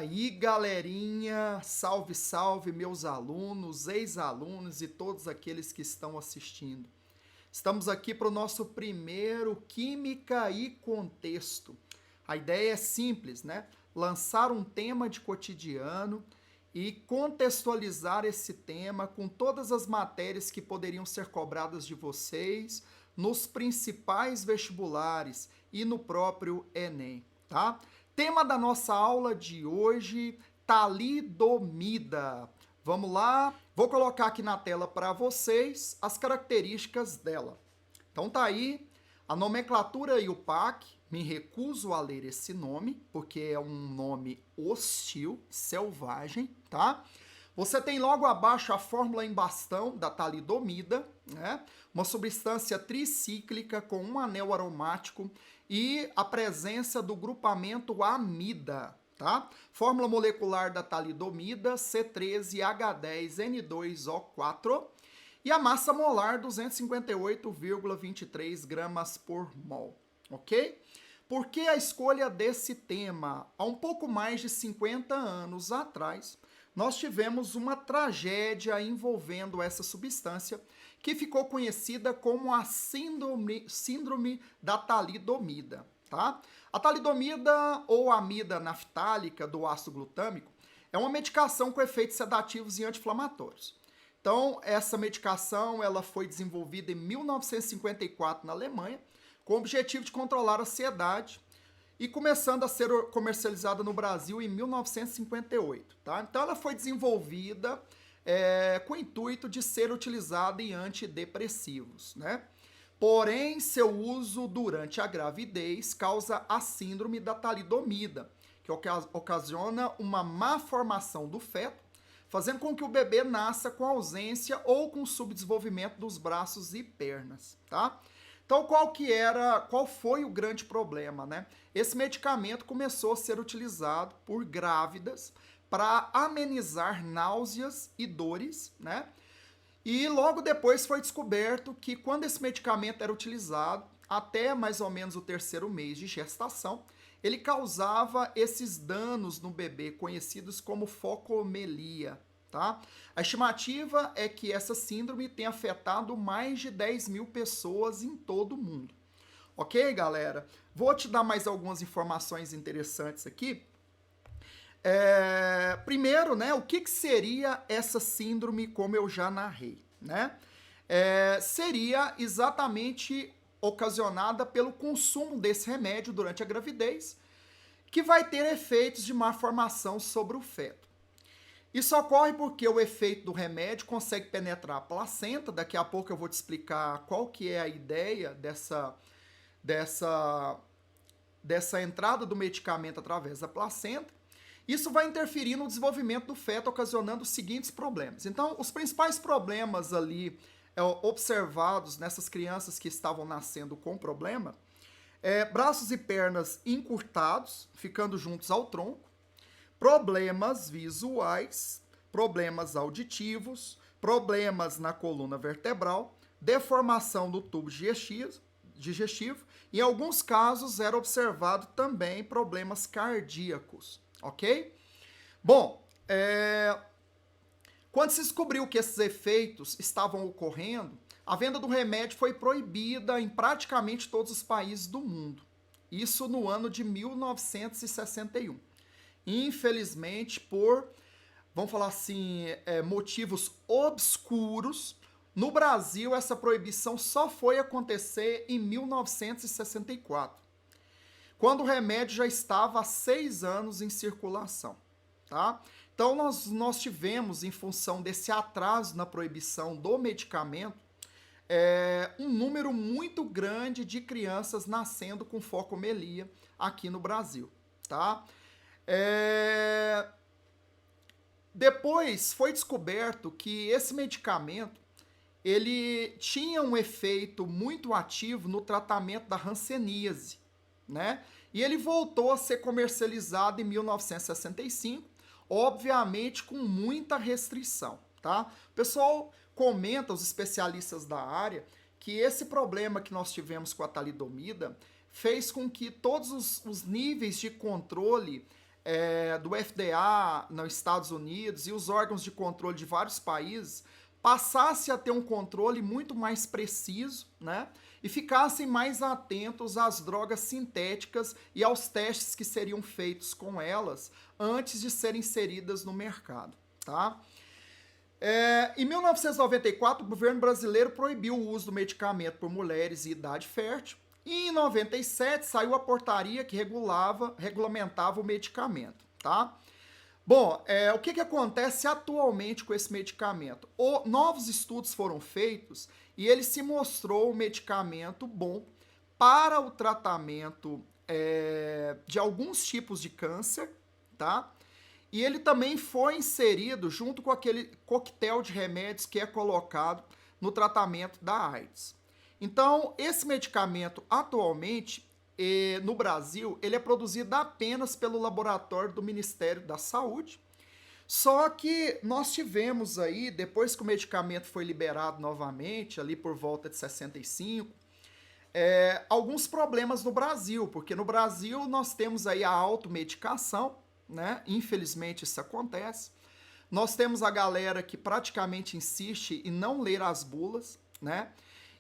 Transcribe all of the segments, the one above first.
aí, galerinha, salve, salve, meus alunos, ex-alunos e todos aqueles que estão assistindo. Estamos aqui para o nosso primeiro Química e Contexto. A ideia é simples, né? Lançar um tema de cotidiano e contextualizar esse tema com todas as matérias que poderiam ser cobradas de vocês nos principais vestibulares e no próprio Enem, tá? Tema da nossa aula de hoje, talidomida. Vamos lá, vou colocar aqui na tela para vocês as características dela. Então tá aí, a nomenclatura e o PAC, me recuso a ler esse nome, porque é um nome hostil, selvagem, tá? Você tem logo abaixo a fórmula em bastão da talidomida, né? Uma substância tricíclica com um anel aromático e a presença do grupamento amida, tá? Fórmula molecular da talidomida, C13H10N2O4 e a massa molar 258,23 gramas por mol, ok? Por que a escolha desse tema? Há um pouco mais de 50 anos atrás, nós tivemos uma tragédia envolvendo essa substância que ficou conhecida como a síndrome da talidomida, tá? A talidomida ou amida naftálica do ácido glutâmico é uma medicação com efeitos sedativos e anti-inflamatórios. Então, essa medicação ela foi desenvolvida em 1954 na Alemanha, com o objetivo de controlar a ansiedade e começando a ser comercializada no Brasil em 1958. Tá? Então, ela foi desenvolvida com o intuito de ser utilizada em antidepressivos. Né? Porém, seu uso durante a gravidez causa a síndrome da talidomida, que ocasiona uma má formação do feto, fazendo com que o bebê nasça com ausência ou com subdesenvolvimento dos braços e pernas, tá? Então, qual foi o grande problema, né? Esse medicamento começou a ser utilizado por grávidas para amenizar náuseas e dores, né? E logo depois foi descoberto que quando esse medicamento era utilizado, até mais ou menos o 3º mês de gestação, ele causava esses danos no bebê, conhecidos como focomelia, tá? A estimativa é que essa síndrome tem afetado mais de 10 mil pessoas em todo o mundo. Ok, galera? Vou te dar mais algumas informações interessantes aqui. Primeiro, né, o que seria essa síndrome, como eu já narrei, né? Seria exatamente ocasionada pelo consumo desse remédio durante a gravidez, que vai ter efeitos de má formação sobre o feto. Isso ocorre porque o efeito do remédio consegue penetrar a placenta. Daqui a pouco eu vou te explicar qual que é a ideia dessa entrada do medicamento através da placenta. Isso vai interferir no desenvolvimento do feto, ocasionando os seguintes problemas. Então, os principais problemas ali observados nessas crianças que estavam nascendo com problema, braços e pernas encurtados, ficando juntos ao tronco, problemas visuais, problemas auditivos, problemas na coluna vertebral, deformação do tubo digestivo, e em alguns casos era observado também problemas cardíacos, ok? Bom, quando se descobriu que esses efeitos estavam ocorrendo, a venda do remédio foi proibida em praticamente todos os países do mundo. Isso no ano de 1961. Infelizmente, por, vamos falar assim, motivos obscuros, no Brasil essa proibição só foi acontecer em 1964, quando o remédio já estava há 6 anos em circulação, tá? Então nós tivemos, em função desse atraso na proibição do medicamento, um número muito grande de crianças nascendo com focomelia aqui no Brasil, tá? Depois foi descoberto que esse medicamento ele tinha um efeito muito ativo no tratamento da hanseníase, né? E ele voltou a ser comercializado em 1965, obviamente com muita restrição, tá? O pessoal comenta, os especialistas da área, que esse problema que nós tivemos com a talidomida fez com que todos os níveis de controle do FDA nos Estados Unidos e os órgãos de controle de vários países passassem a ter um controle muito mais preciso, né? E ficassem mais atentos às drogas sintéticas e aos testes que seriam feitos com elas antes de serem inseridas no mercado, tá? Em 1994, o governo brasileiro proibiu o uso do medicamento por mulheres e idade fértil. E em 97 saiu a portaria que regulamentava o medicamento, tá? Bom, o que acontece atualmente com esse medicamento? Novos estudos foram feitos e ele se mostrou um medicamento bom para o tratamento de alguns tipos de câncer, tá? E ele também foi inserido junto com aquele coquetel de remédios que é colocado no tratamento da AIDS. Então, esse medicamento, atualmente, no Brasil, ele é produzido apenas pelo laboratório do Ministério da Saúde. Só que nós tivemos aí, depois que o medicamento foi liberado novamente, ali por volta de 65, alguns problemas no Brasil, porque no Brasil nós temos aí a automedicação, né? Infelizmente isso acontece. Nós temos a galera que praticamente insiste em não ler as bulas, né?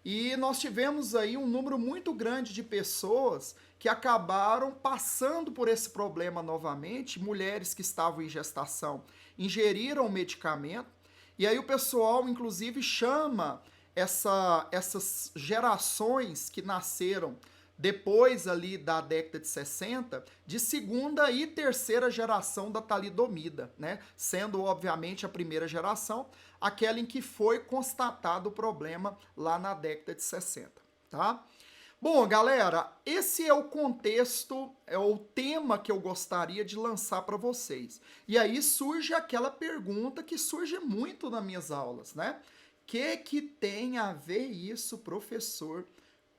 E nós tivemos aí um número muito grande de pessoas que acabaram passando por esse problema novamente, mulheres que estavam em gestação ingeriram o medicamento, e aí o pessoal inclusive chama essas gerações que nasceram depois ali da década de 60, de segunda e terceira geração da talidomida, né? Sendo, obviamente, a primeira geração, aquela em que foi constatado o problema lá na década de 60, tá? Bom, galera, esse é o contexto, é o tema que eu gostaria de lançar para vocês. E aí surge aquela pergunta que surge muito nas minhas aulas, né? Que tem a ver isso, professor,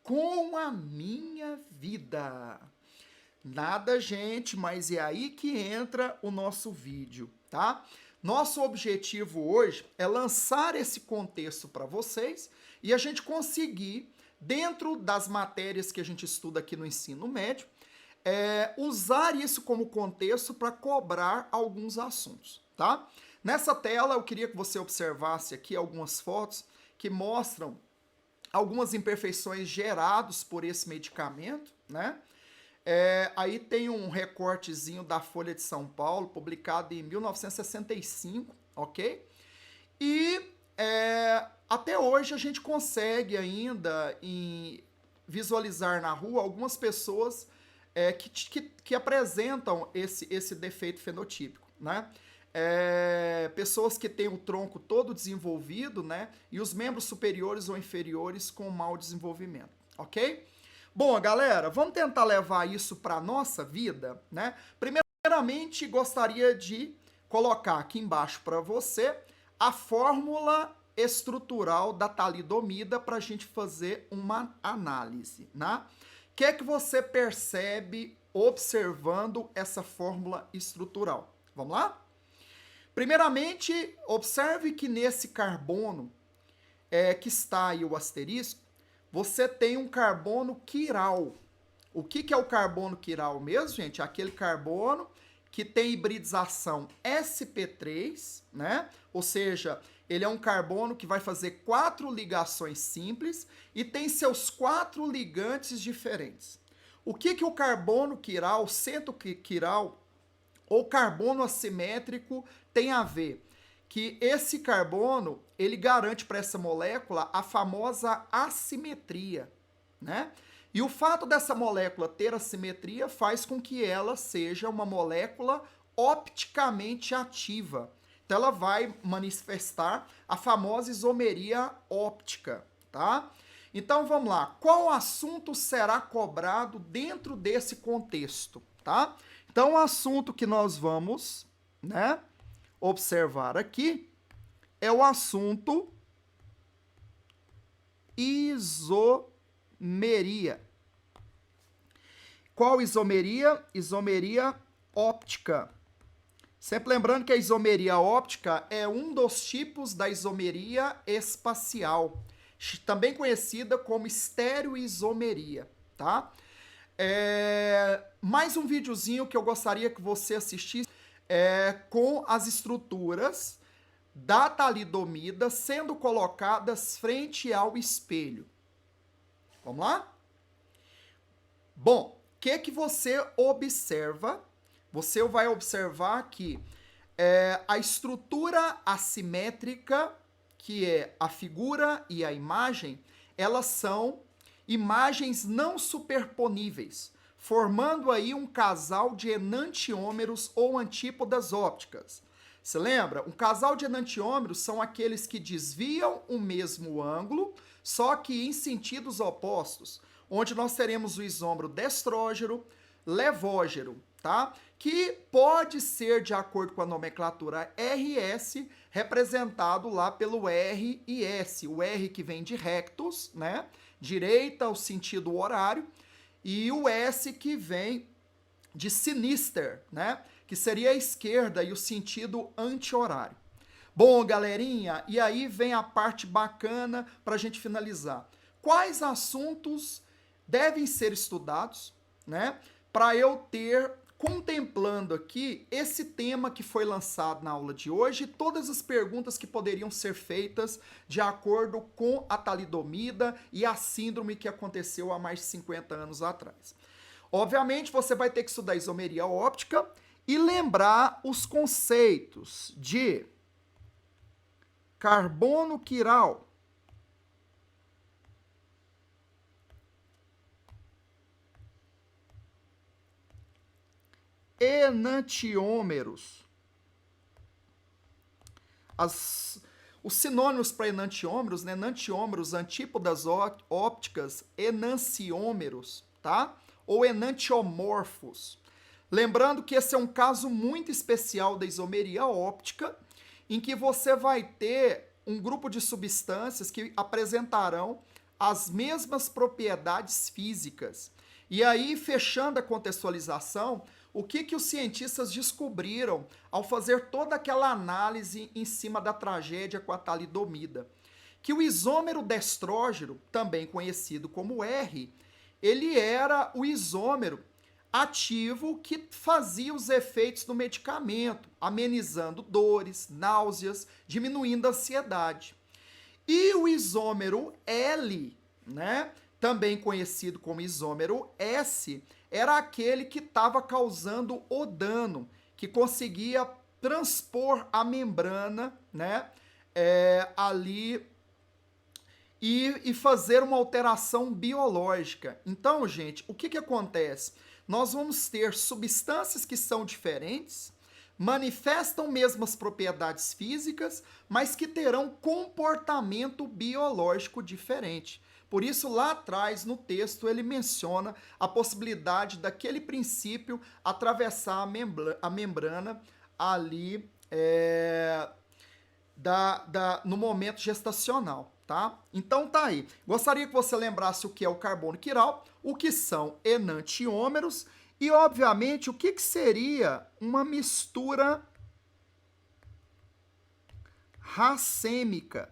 com a minha vida? Nada, gente, mas é aí que entra o nosso vídeo, tá? Nosso objetivo hoje é lançar esse contexto para vocês e a gente conseguir, dentro das matérias que a gente estuda aqui no ensino médio, usar isso como contexto para cobrar alguns assuntos, tá? Nessa tela eu queria que você observasse aqui algumas fotos que mostram algumas imperfeições geradas por esse medicamento, né? Aí tem um recortezinho da Folha de São Paulo, publicado em 1965, ok? E até hoje a gente consegue ainda visualizar na rua algumas pessoas que apresentam esse defeito fenotípico, né? Pessoas que têm o tronco todo desenvolvido, né? E os membros superiores ou inferiores com mau desenvolvimento, ok? Bom, galera, vamos tentar levar isso para a nossa vida, né? Primeiramente, gostaria de colocar aqui embaixo para você a fórmula estrutural da talidomida para a gente fazer uma análise, né? O que é que você percebe observando essa fórmula estrutural? Vamos lá? Primeiramente, observe que nesse carbono que está aí o asterisco, você tem um carbono quiral. O que é o carbono quiral mesmo, gente? Aquele carbono que tem hibridização sp3, né? Ou seja, ele é um carbono que vai fazer 4 ligações simples e tem seus 4 ligantes diferentes. O que o carbono quiral, centro quiral ou carbono assimétrico tem a ver? Que esse carbono, ele garante para essa molécula a famosa assimetria, né? E o fato dessa molécula ter assimetria faz com que ela seja uma molécula opticamente ativa. Então ela vai manifestar a famosa isomeria óptica, tá? Então vamos lá, qual assunto será cobrado dentro desse contexto, tá? Então o assunto que nós vamos, né, observar aqui é o assunto isomeria. Qual isomeria? Isomeria óptica. Sempre lembrando que a isomeria óptica é um dos tipos da isomeria espacial, também conhecida como estereoisomeria, tá? Mais um videozinho que eu gostaria que você assistisse com as estruturas da talidomida sendo colocadas frente ao espelho. Vamos lá? Bom, o que você observa? Você vai observar que a estrutura assimétrica, que é a figura e a imagem, elas são imagens não superponíveis, formando aí um casal de enantiômeros ou antípodas ópticas. Você lembra? Um casal de enantiômeros são aqueles que desviam o mesmo ângulo, só que em sentidos opostos, onde nós teremos o isômero destrógeno, levógeno, tá? Que pode ser, de acordo com a nomenclatura RS, representado lá pelo R e S. O R que vem de rectus, né? Direita, o sentido horário, e o S que vem de sinister, né? Que seria a esquerda e o sentido anti-horário. Bom, galerinha, e aí vem a parte bacana para a gente finalizar. Quais assuntos devem ser estudados, né? Para eu ter, contemplando aqui, esse tema que foi lançado na aula de hoje e todas as perguntas que poderiam ser feitas de acordo com a talidomida e a síndrome que aconteceu há mais de 50 anos atrás. Obviamente, você vai ter que estudar isomeria óptica e lembrar os conceitos de carbono quiral, enantiômeros. Os sinônimos para enantiômeros, né? Enantiômeros, antípodas ópticas, enanciômeros, tá? Ou enantiomorfos. Lembrando que esse é um caso muito especial da isomeria óptica, em que você vai ter um grupo de substâncias que apresentarão as mesmas propriedades físicas. E aí, fechando a contextualização, o que os cientistas descobriram ao fazer toda aquela análise em cima da tragédia com a talidomida? Que o isômero destrógeno, também conhecido como R, ele era o isômero ativo que fazia os efeitos do medicamento, amenizando dores, náuseas, diminuindo a ansiedade. E o isômero L, né, também conhecido como isômero S, era aquele que estava causando o dano, que conseguia transpor a membrana, né, ali e fazer uma alteração biológica. Então, gente, o que acontece? Nós vamos ter substâncias que são diferentes, manifestam mesmas propriedades físicas, mas que terão comportamento biológico diferente. Por isso, lá atrás, no texto, ele menciona a possibilidade daquele princípio atravessar a membrana ali no momento gestacional. Tá? Então tá aí. Gostaria que você lembrasse o que é o carbono quiral, o que são enantiômeros e, obviamente, o que seria uma mistura racêmica.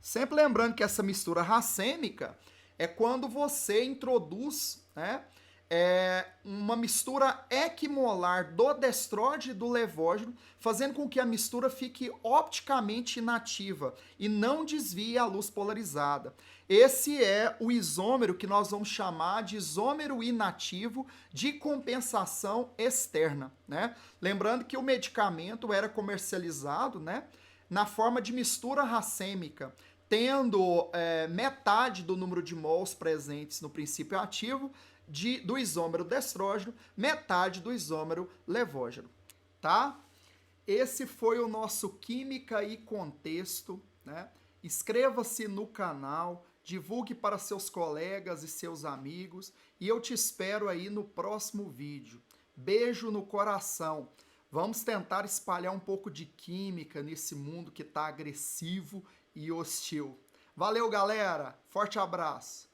Sempre lembrando que essa mistura racêmica é quando você introduz, né, uma mistura equimolar do destrógeno e do levógeno, fazendo com que a mistura fique opticamente inativa e não desvie a luz polarizada. Esse é o isômero que nós vamos chamar de isômero inativo de compensação externa, né? Lembrando que o medicamento era comercializado, né, na forma de mistura racêmica, tendo metade do número de mols presentes no princípio ativo do isômero destrógeno, metade do isômero levógeno, tá? Esse foi o nosso Química e Contexto, né? Inscreva-se no canal, divulgue para seus colegas e seus amigos e eu te espero aí no próximo vídeo. Beijo no coração. Vamos tentar espalhar um pouco de química nesse mundo que está agressivo e hostil. Valeu, galera. Forte abraço.